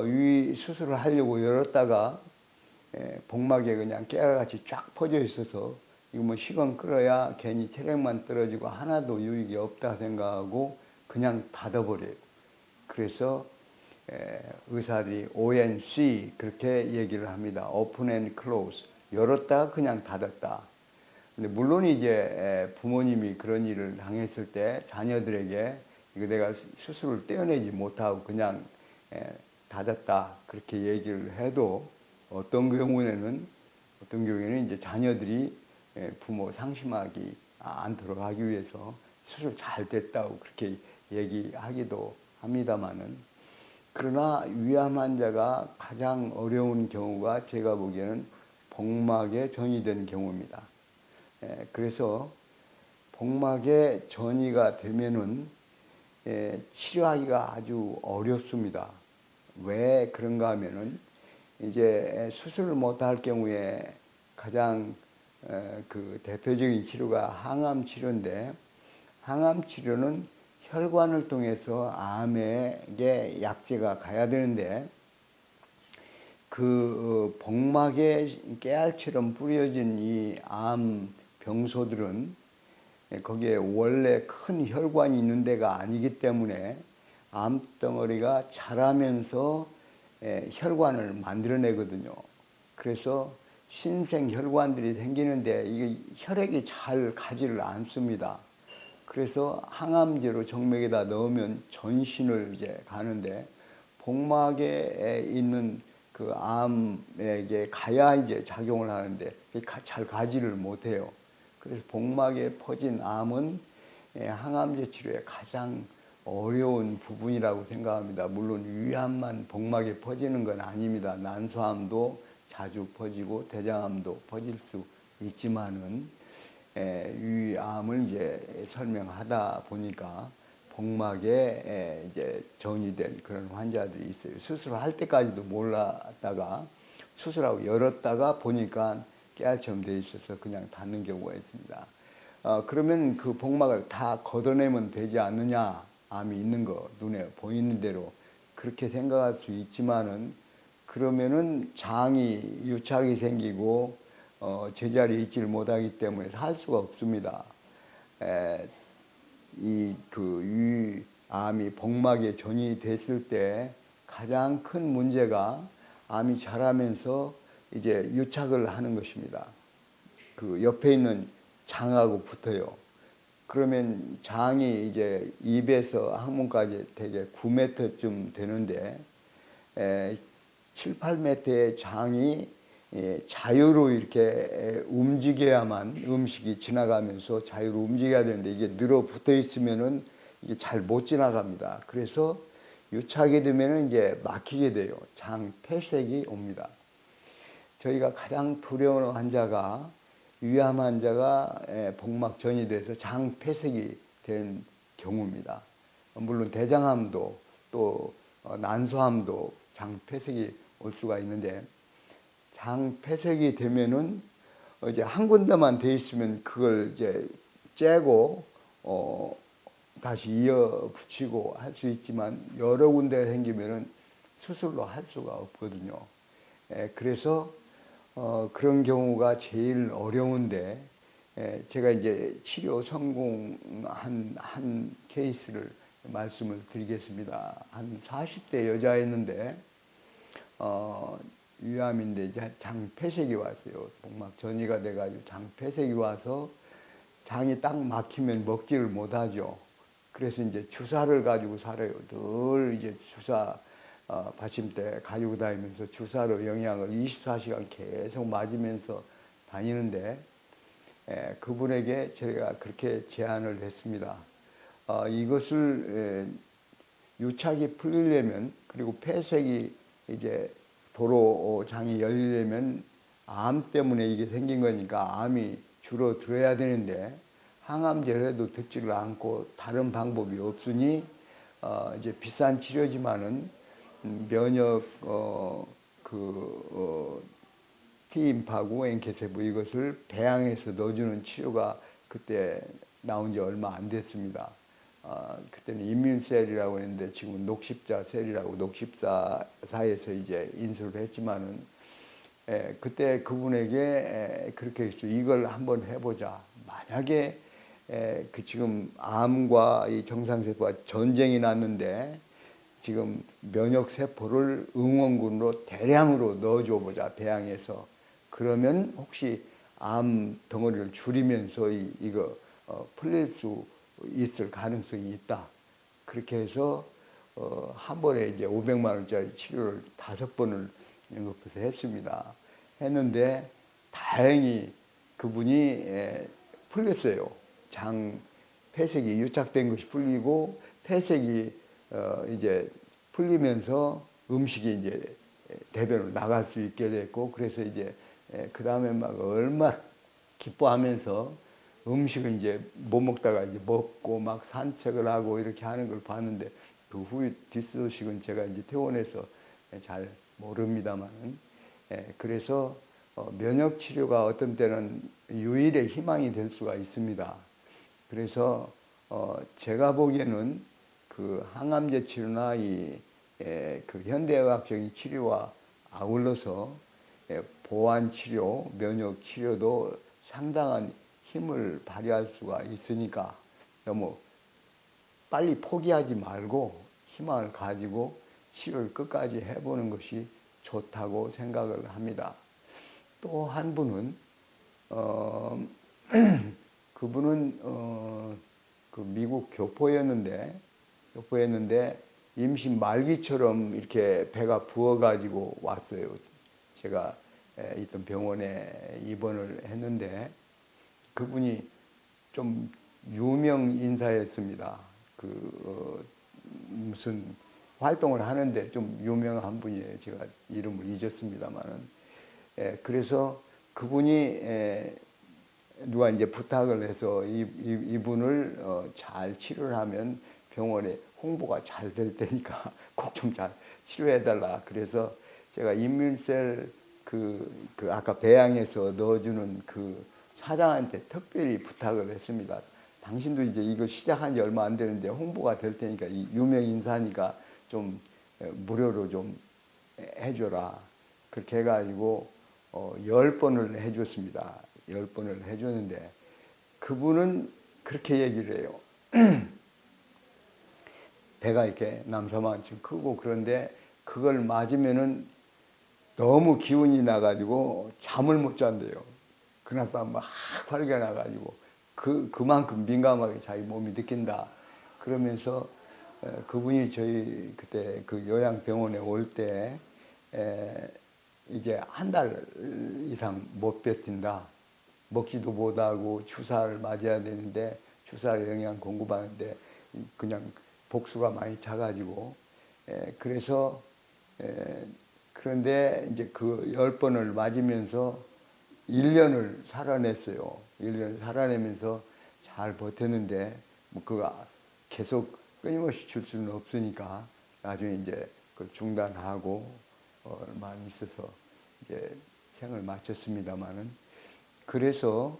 [SPEAKER 1] 위 수술을 하려고 열었다가 복막에 그냥 깨알같이 쫙 퍼져 있어서 이거 뭐 시간 끌어야 괜히 체력만 떨어지고 하나도 유익이 없다 생각하고 그냥 닫아버려요. 그래서 의사들이 ONC 그렇게 얘기를 합니다. Open and Close. 열었다가 그냥 닫았다. 근데 물론 이제 부모님이 그런 일을 당했을 때 자녀들에게 이거 내가 수술을 떼어내지 못하고 그냥 닫았다 그렇게 얘기를 해도 어떤 경우에는 이제 자녀들이 부모 상심하기 않도록 하기 위해서 수술 잘 됐다고 그렇게 얘기하기도 합니다만은 그러나 위암 환자가 가장 어려운 경우가 제가 보기에는 복막에 전이 된 경우입니다. 그래서 복막에 전이가 되면은 치료하기가 아주 어렵습니다. 왜 그런가 하면은 이제 수술을 못할 경우에 가장 그 대표적인 치료가 항암 치료인데 항암 치료는 혈관을 통해서 암에게 약재가 가야 되는데 그 복막에 깨알처럼 뿌려진 이 암 병소들은 거기에 원래 큰 혈관이 있는 데가 아니기 때문에 암덩어리가 자라면서 혈관을 만들어내거든요. 그래서 신생 혈관들이 생기는데 이게 혈액이 잘 가지를 않습니다. 그래서 항암제로 정맥에다 넣으면 전신을 이제 가는데 복막에 있는 그 암에게 가야 이제 작용을 하는데 잘 가지를 못해요. 그래서 복막에 퍼진 암은 항암제 치료의 가장 어려운 부분이라고 생각합니다. 물론 위암만 복막에 퍼지는 건 아닙니다. 난소암도 자주 퍼지고 대장암도 퍼질 수 있지만은 위암을 이제 설명하다 보니까 복막에 이제 전이 된 그런 환자들이 있어요. 수술할 때까지도 몰랐다가 수술하고 열었다가 보니까 깨알처럼 돼 있어서 그냥 닫는 경우가 있습니다. 그러면 그 복막을 다 걷어내면 되지 않느냐? 암이 있는 거 눈에 보이는 대로 그렇게 생각할 수 있지만은 그러면은 장이 유착이 생기고 제자리에 있지를 못하기 때문에 할 수가 없습니다. 이 그 암이 복막에 전이 됐을 때 가장 큰 문제가 암이 자라면서 이제 유착을 하는 것입니다. 그 옆에 있는 장하고 붙어요. 그러면 장이 이제 입에서 항문까지 되게 9m쯤 되는데 7, 8m의 장이 자유로 이렇게 움직여야만 음식이 지나가면서 자유로 움직여야 되는데 이게 늘어 붙어 있으면은 이게 잘 못 지나갑니다. 그래서 유착이 되면은 이제 막히게 돼요. 장 폐색이 옵니다. 저희가 가장 두려운 환자가 위암 환자가 복막 전이 돼서 장 폐색이 된 경우입니다. 물론 대장암도 또 난소암도 장 폐색이 올 수가 있는데 장 폐색이 되면은 이제 한 군데만 돼 있으면 그걸 이제 째고 다시 이어 붙이고 할 수 있지만 여러 군데 생기면은 수술로 할 수가 없거든요. 그래서 그런 경우가 제일 어려운데 제가 이제 치료 성공한 한 케이스를 말씀을 드리겠습니다. 한 40대 여자였는데 위암인데 장 폐색이 왔어요. 복막 전이가 돼가지고 장 폐색이 와서 장이 딱 막히면 먹지를 못하죠. 그래서 이제 주사를 가지고 살아요. 늘 이제 주사 받침대 가지고 다니면서 주사로 영양을 24시간 계속 맞으면서 다니는데 그분에게 제가 그렇게 제안을 했습니다. 이것을 유착이 풀리려면 그리고 폐색이 이제 도로 장이 열리려면 암 때문에 이게 생긴 거니까 암이 줄어들어야 되는데 항암제를 해도 듣지를 않고 다른 방법이 없으니 이제 비싼 치료지만은 면역 T임파구, NK 세포 이것을 배양해서 넣어주는 치료가 그때 나온 지 얼마 안 됐습니다. 그때는 인뮨셀이라고 했는데 지금은 녹십자 셀이라고 녹십사에서 이제 인수를 했지만은 그때 그분에게 그렇게 했어요. 이걸 한번 해보자. 만약에 그 지금 암과 이 정상세포가 전쟁이 났는데 지금 면역세포를 응원군으로 대량으로 넣어줘 보자, 배양해서. 그러면 혹시 암 덩어리를 줄이면서 이거 풀릴 수 있을 가능성이 있다. 그렇게 해서 한 번에 이제 500만 원짜리 치료를 5번을 연극해서 했습니다. 했는데 다행히 그분이 풀렸어요. 폐색이 유착된 것이 풀리고 폐색이 이제 풀리면서 음식이 이제 대변으로 나갈 수 있게 됐고, 그래서 이제 그 다음에 막 얼마나 기뻐하면서 음식을 이제 못 먹다가 이제 먹고 막 산책을 하고 이렇게 하는 걸 봤는데, 그 후에 뒷소식은 제가 이제 퇴원해서 잘 모릅니다만은, 그래서 면역 치료가 어떤 때는 유일의 희망이 될 수가 있습니다. 그래서 제가 보기에는 그 항암제 치료나 그 현대의학적인 치료와 아울러서 보완 치료, 면역 치료도 상당한 힘을 발휘할 수가 있으니까 너무 빨리 포기하지 말고 희망을 가지고 치료를 끝까지 해보는 것이 좋다고 생각을 합니다. 또 한 분은 그분은 그 미국 교포였는데 임신 말기처럼 이렇게 배가 부어가지고 왔어요. 제가 있던 병원에 입원을 했는데, 그분이 좀 유명 인사였습니다. 무슨 활동을 하는데 좀 유명한 분이에요. 제가 이름을 잊었습니다만은. 그래서 그분이 누가 이제 부탁을 해서 이분을 잘 치료를 하면 병원에 홍보가 잘 될 테니까 꼭 좀 잘 치료해달라. 그래서 제가 인뮨셀 그 아까 배양해서 넣어주는 그 사장한테 특별히 부탁을 했습니다. 당신도 이제 이거 시작한 지 얼마 안 되는데 홍보가 될 테니까 이 유명 인사니까 좀 무료로 좀 해줘라. 그렇게 해가지고 10번을 해줬습니다. 10번을 해줬는데 그분은 그렇게 얘기를 해요. 배가 이렇게 남사만큼 크고, 그런데 그걸 맞으면은 너무 기운이 나가지고 잠을 못 잔대요. 그날 밤 막 활기가 나가지고 그만큼 민감하게 자기 몸이 느낀다. 그러면서 그분이 저희 그때 그 요양병원에 올 때 이제 한 달 이상 못 버틴다. 먹지도 못하고 주사를 맞아야 되는데 주사 영양 공급하는데 그냥 복수가 많이 차가지고 그래서 그런데 이제 그 10번을 맞으면서 1년을 살아냈어요. 1년 살아내면서 잘 버텼는데 뭐 그거 계속 끊임없이 줄 수는 없으니까 나중에 이제 그걸 중단하고 얼마 안 있어서 이제 생을 마쳤습니다만은, 그래서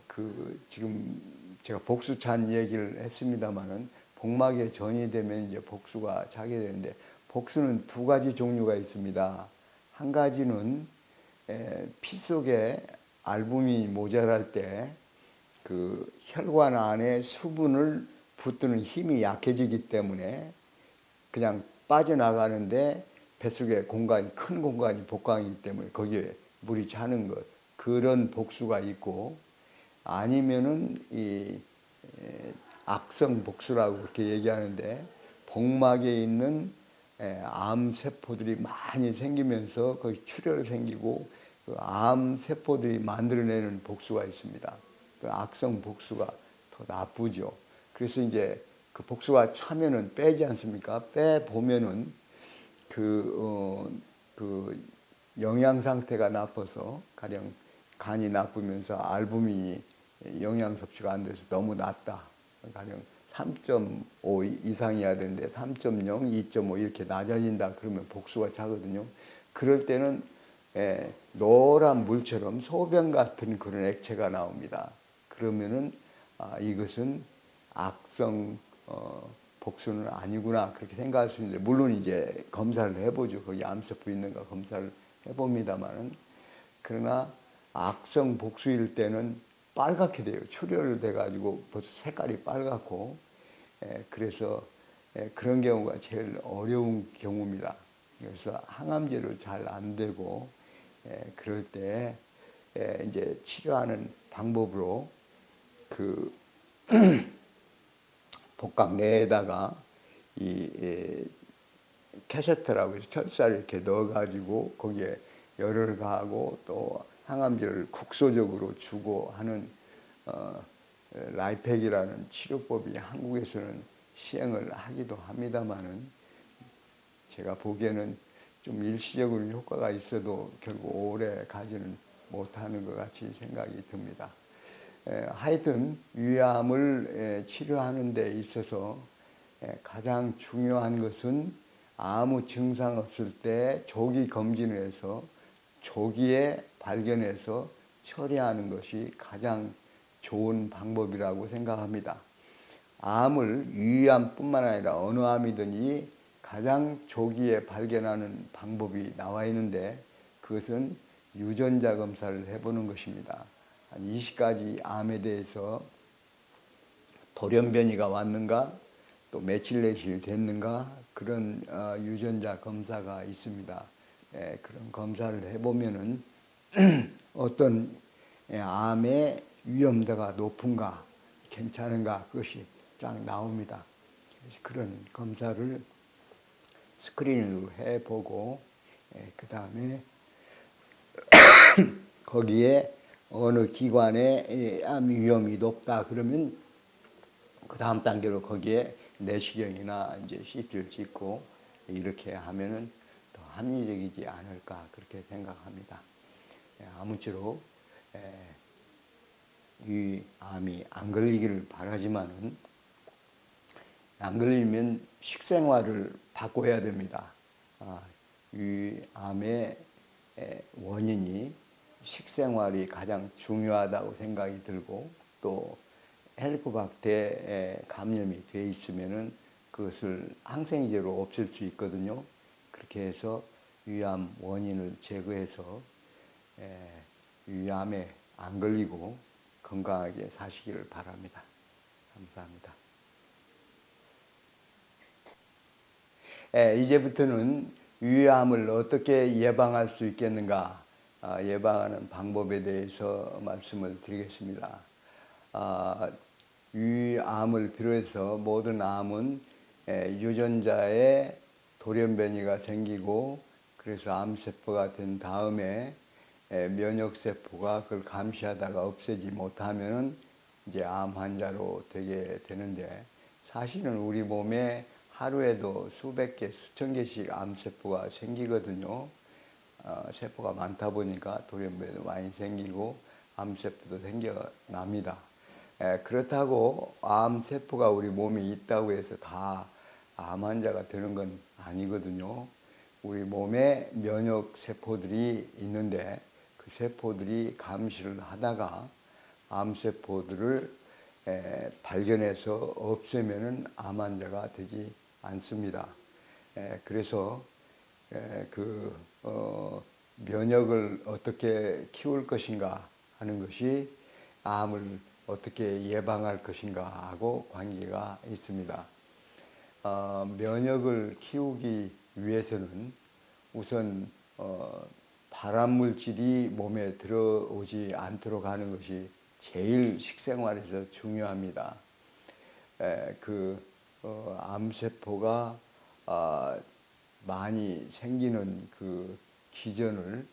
[SPEAKER 1] 그 지금 제가 복수찬 얘기를 했습니다만은 복막에 전이 되면 이제 복수가 차게 되는데, 복수는 두 가지 종류가 있습니다. 한 가지는 피 속에 알부민이 모자랄 때 그 혈관 안에 수분을 붙드는 힘이 약해지기 때문에 그냥 빠져나가는데 뱃속에 큰 공간이 복강이기 때문에 거기에 물이 차는 것, 그런 복수가 있고, 아니면은 이 악성 복수라고 그렇게 얘기하는데 복막에 있는 암세포들이 많이 생기면서 거기 출혈이 생기고 그 암세포들이 만들어내는 복수가 있습니다. 그 악성 복수가 더 나쁘죠. 그래서 이제 그 복수가 차면은 빼지 않습니까? 빼보면은 그 영양 상태가 나빠서 가령 간이 나쁘면서 알부민이 영양 섭취가 안 돼서 너무 낮다. 가령 3.5 이상이어야 되는데 3.0, 2.5 이렇게 낮아진다 그러면 복수가 작거든요. 그럴 때는 노란 물처럼 소변 같은 그런 액체가 나옵니다. 그러면은 이것은 악성 복수는 아니구나 그렇게 생각할 수 있는데, 물론 이제 검사를 해보죠. 거기 암세포 있는가 검사를 해봅니다만은, 그러나 악성 복수일 때는 빨갛게 돼요. 출혈돼 가지고 벌써 색깔이 빨갛고, 그래서 그런 경우가 제일 어려운 경우입니다. 그래서 항암제로 잘 안 되고, 그럴 때 이제 치료하는 방법으로 그 복강 내에다가 이 캐세터라고 해서 철사를 이렇게 넣어가지고 거기에 열을 가하고 또 항암제를 국소적으로 주고 하는 라이팩이라는 치료법이 한국에서는 시행을 하기도 합니다만은, 제가 보기에는 좀 일시적으로 효과가 있어도 결국 오래 가지는 못하는 것 같이 생각이 듭니다. 하여튼 위암을 치료하는 데 있어서 가장 중요한 것은 아무 증상 없을 때 조기 검진을 해서 조기에 발견해서 처리하는 것이 가장 좋은 방법이라고 생각합니다. 암을 위암뿐만 아니라 어느 암이든지 가장 조기에 발견하는 방법이 나와 있는데, 그것은 유전자 검사를 해보는 것입니다. 한 20가지 암에 대해서 돌연변이가 왔는가, 또 며칠 내실 됐는가, 그런 유전자 검사가 있습니다. 그런 검사를 해보면은 어떤 암의 위험도가 높은가, 괜찮은가, 그것이 쫙 나옵니다. 그런 검사를 스크린으로 해보고, 그 다음에 거기에 어느 기관에 암 위험이 높다 그러면 그 다음 단계로 거기에 내시경이나 이제 CT를 찍고 이렇게 하면은 더 합리적이지 않을까 그렇게 생각합니다. 아무쪼록 이 암이 안 걸리기를 바라지만은, 안 걸리면 식생활을 바꿔야 됩니다. 이 암의 원인이 식생활이 가장 중요하다고 생각이 들고, 또 헬리코박터에 감염이 돼 있으면은 그것을 항생제로 없앨 수 있거든요. 그렇게 해서 위암 원인을 제거해서 위암에 안 걸리고 건강하게 사시기를 바랍니다. 감사합니다. 이제부터는 위암을 어떻게 예방할 수 있겠는가, 예방하는 방법에 대해서 말씀을 드리겠습니다. 위암을 비롯해서 모든 암은 유전자에 돌연변이가 생기고, 그래서 암세포가 된 다음에 면역세포가 그걸 감시하다가 없애지 못하면 이제 암 환자로 되게 되는데, 사실은 우리 몸에 하루에도 수백 개, 수천 개씩 암세포가 생기거든요. 세포가 많다 보니까 돌연변이도 많이 생기고 암세포도 생겨납니다. 그렇다고 암세포가 우리 몸에 있다고 해서 다 암 환자가 되는 건 아니거든요. 우리 몸에 면역세포들이 있는데 그 세포들이 감시를 하다가 암세포들을 발견해서 없애면은 암 환자가 되지 않습니다. 그래서 면역을 어떻게 키울 것인가 하는 것이 암을 어떻게 예방할 것인가 하고 관계가 있습니다. 면역을 키우기 위해서는 우선 발암물질이 몸에 들어오지 않도록 하는 것이 제일 식생활에서 중요합니다. 암세포가 많이 생기는 그 기전을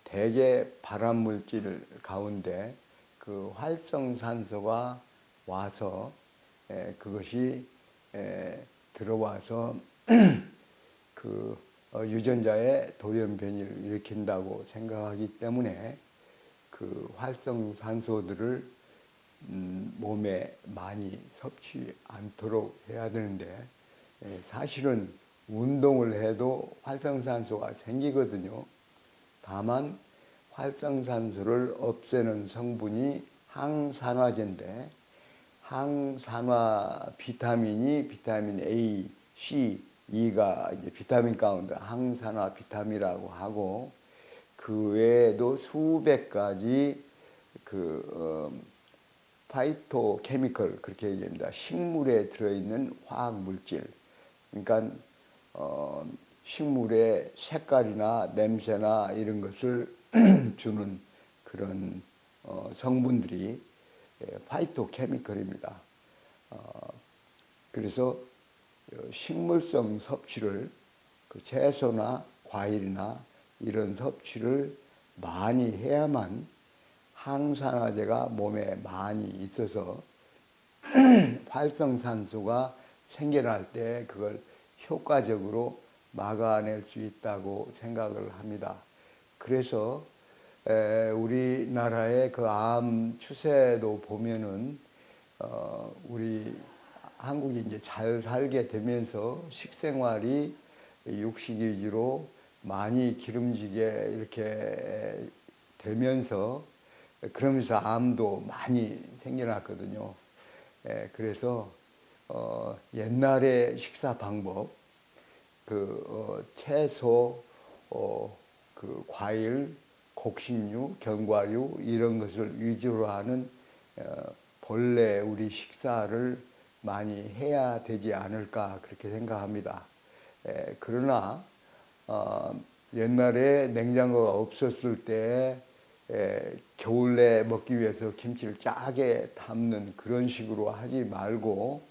[SPEAKER 1] 대개 발암물질 가운데 그 활성산소가 와서 그것이 들어와서 그 유전자의 돌연변이를 일으킨다고 생각하기 때문에 그 활성산소들을 몸에 많이 섭취 않도록 해야 되는데 사실은 운동을 해도 활성산소가 생기거든요. 다만 활성산소를 없애는 성분이 항산화제인데 항산화 비타민이 비타민 A, C, E가 이제 비타민 가운데 항산화 비타민이라고 하고 그 외에도 수백 가지 파이토 케미컬 그렇게 얘기합니다. 식물에 들어있는 화학 물질. 그러니까 식물의 색깔이나 냄새나 이런 것을 주는 그런 성분들이 파이토 케미컬입니다. 그래서 식물성 섭취를 채소나 과일이나 이런 섭취를 많이 해야만 항산화제가 몸에 많이 있어서 활성산소가 생겨날 때 그걸 효과적으로 막아낼 수 있다고 생각을 합니다. 그래서 우리나라의 그 암 추세도 보면은 우리 한국이 이제 잘 살게 되면서 식생활이 육식 위주로 많이 기름지게 이렇게 되면서 그러면서 암도 많이 생겨났거든요. 그래서 옛날의 식사 방법, 채소, 과일, 곡식류, 견과류 이런 것을 위주로 하는 본래 우리 식사를 많이 해야 되지 않을까 그렇게 생각합니다. 그러나 옛날에 냉장고가 없었을 때 겨울에 먹기 위해서 김치를 짜게 담는 그런 식으로 하지 말고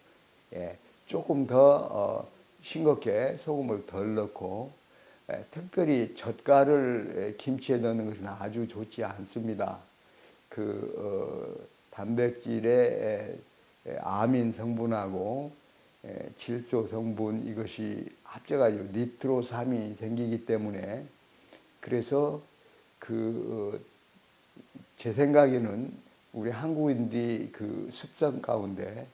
[SPEAKER 1] 조금 더 싱겁게 소금을 덜 넣고 특별히 젓갈을 김치에 넣는 것은 아주 좋지 않습니다. 단백질의 아민 성분하고 질소 성분 이것이 합쳐가지고 니트로삼이 생기기 때문에 그래서 제 생각에는 우리 한국인들이 그 습성 가운데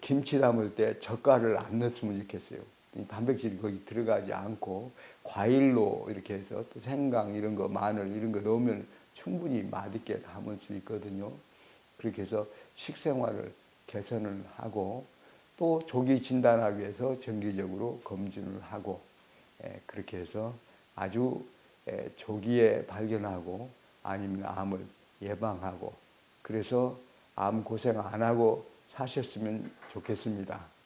[SPEAKER 1] 김치 담을 때 젓갈을 안 넣었으면 좋겠어요. 단백질이 거기 들어가지 않고 과일로 이렇게 해서 또 생강 이런 거 마늘 이런 거 넣으면 충분히 맛있게 담을 수 있거든요. 그렇게 해서 식생활을 개선을 하고 또 조기 진단하기 위해서 정기적으로 검진을 하고 그렇게 해서 아주 조기에 발견하고 아니면 암을 예방하고 그래서 암 고생 안 하고 사셨으면 좋겠습니다.